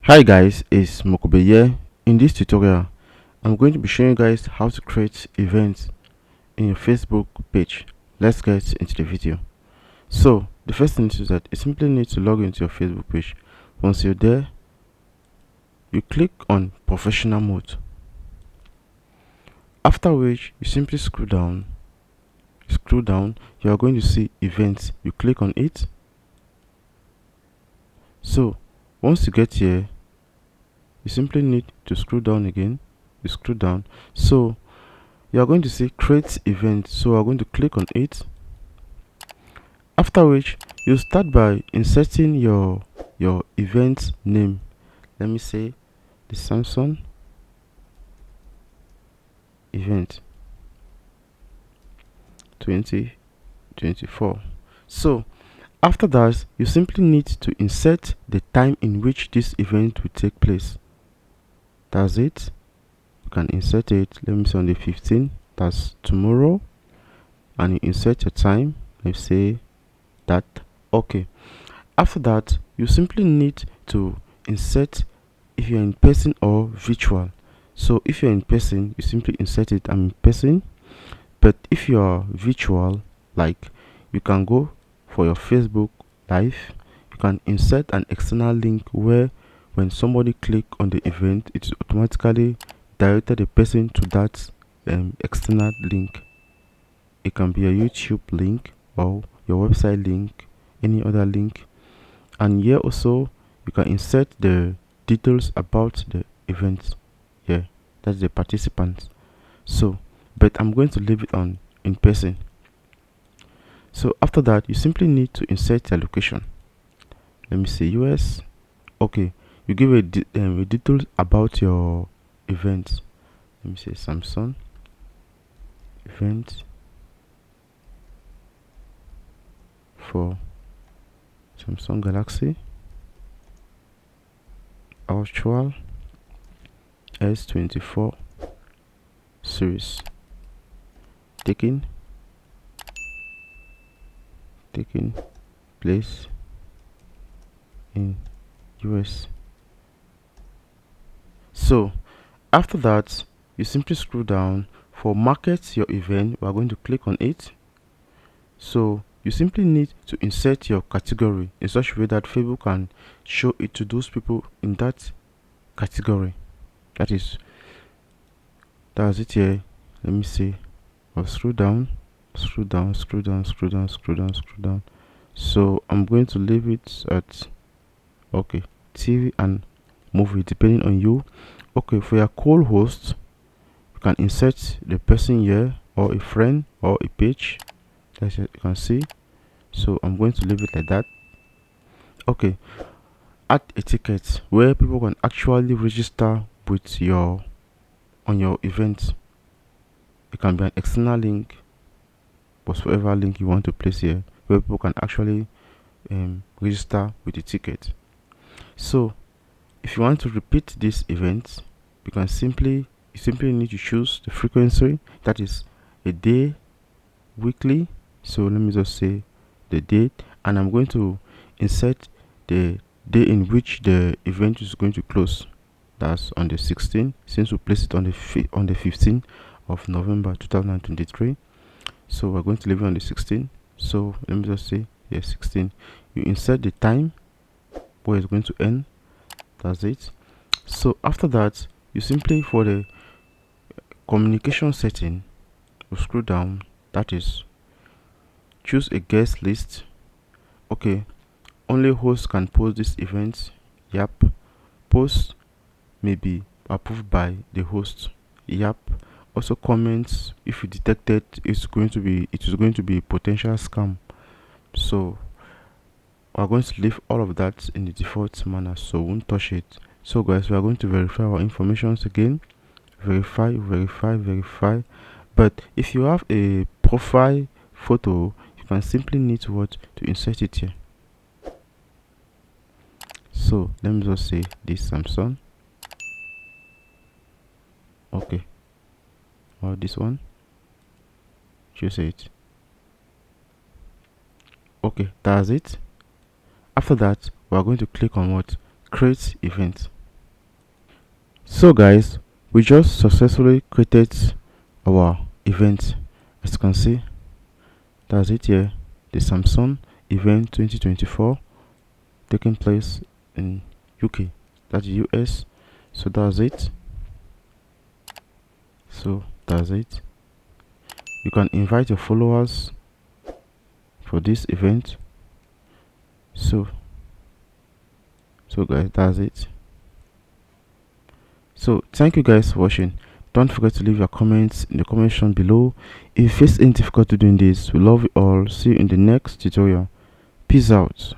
Hi guys, it's Mokobe here. In this tutorial, I'm going to be showing you guys how to create events in your Facebook page. Let's get into the video. So the first thing is that you simply need to log into your Facebook page. Once you're there, you click on professional mode. After which you simply scroll down. You are going to see events. You click on it. So once you get here, you simply need to scroll down again. You scroll down. So you are going to see create event, so we're going to click on it. After which you start by inserting your event name. Let me say the Samsung event 2024. So after that, you simply need to insert the time in which this event will take place. That's it. You can insert it. Let me say on the 15th, that's tomorrow, and you insert your time. Let's say that. Okay, after that you simply need to insert if you're in person or virtual. So if you're in person, you simply insert it, I'm in person. But if you're virtual, like you can go for your Facebook live, you can insert an external link where when somebody click on the event, it automatically directed the person to that external link. It can be a YouTube link or your website link, any other link. And here also you can insert the details about the event. Yeah, that's the participants. So but I'm going to leave it on in person. So after that, you simply need to insert your location. Let me say US. Okay, you give a details about your event. Let me say Samsung event for Samsung Galaxy Ultra S24 series taking place in US. So after that, you simply scroll down. For market your event, we are going to click on it. So you simply need to insert your category in such a way that Facebook can show it to those people in that category. That's it here. Let me see. I'll scroll down. So I'm going to leave it at okay, TV and movie, depending on you. Okay, for your call host, you can insert the person here or a friend or a page. That's it, you can see. So I'm going to leave it like that. Okay, add a ticket where people can actually register with your on your event. It can be an external link, whatsoever link you want to place here, where people can actually register with the ticket. So if you want to repeat this event, you simply need to choose the frequency, that is a day, weekly. So let me just say the date, and I'm going to insert the day in which the event is going to close. That's on the 16th, since we place it on the 15th of November 2023. So we're going to leave it on the 16th. So let me just say 16. You insert the time where it's going to end. That's it. So after that, you simply, for the communication setting, you scroll down, that is choose a guest list. Okay, only hosts can post this event. Yep. Post may be approved by the host. Yep. Also comments, if you detected it is going to be a potential scam. So we're going to leave all of that in the default manner, so won't touch it. So guys, we are going to verify our informations again. Verify. But if you have a profile photo, you can simply need to insert it here. So let me just say this Samsung. Okay, or this one, choose it. Okay, that's it. After that, we are going to click on create event. So guys, we just successfully created our event. As you can see, that's it here, the Samsung event 2024 taking place in UK, that's US. So that's it. You can invite your followers for this event. So guys, that's it. So thank you guys for watching. Don't forget to leave your comments in the comment section below. If you face any difficulty doing this, we love you all. See you in the next tutorial. Peace out.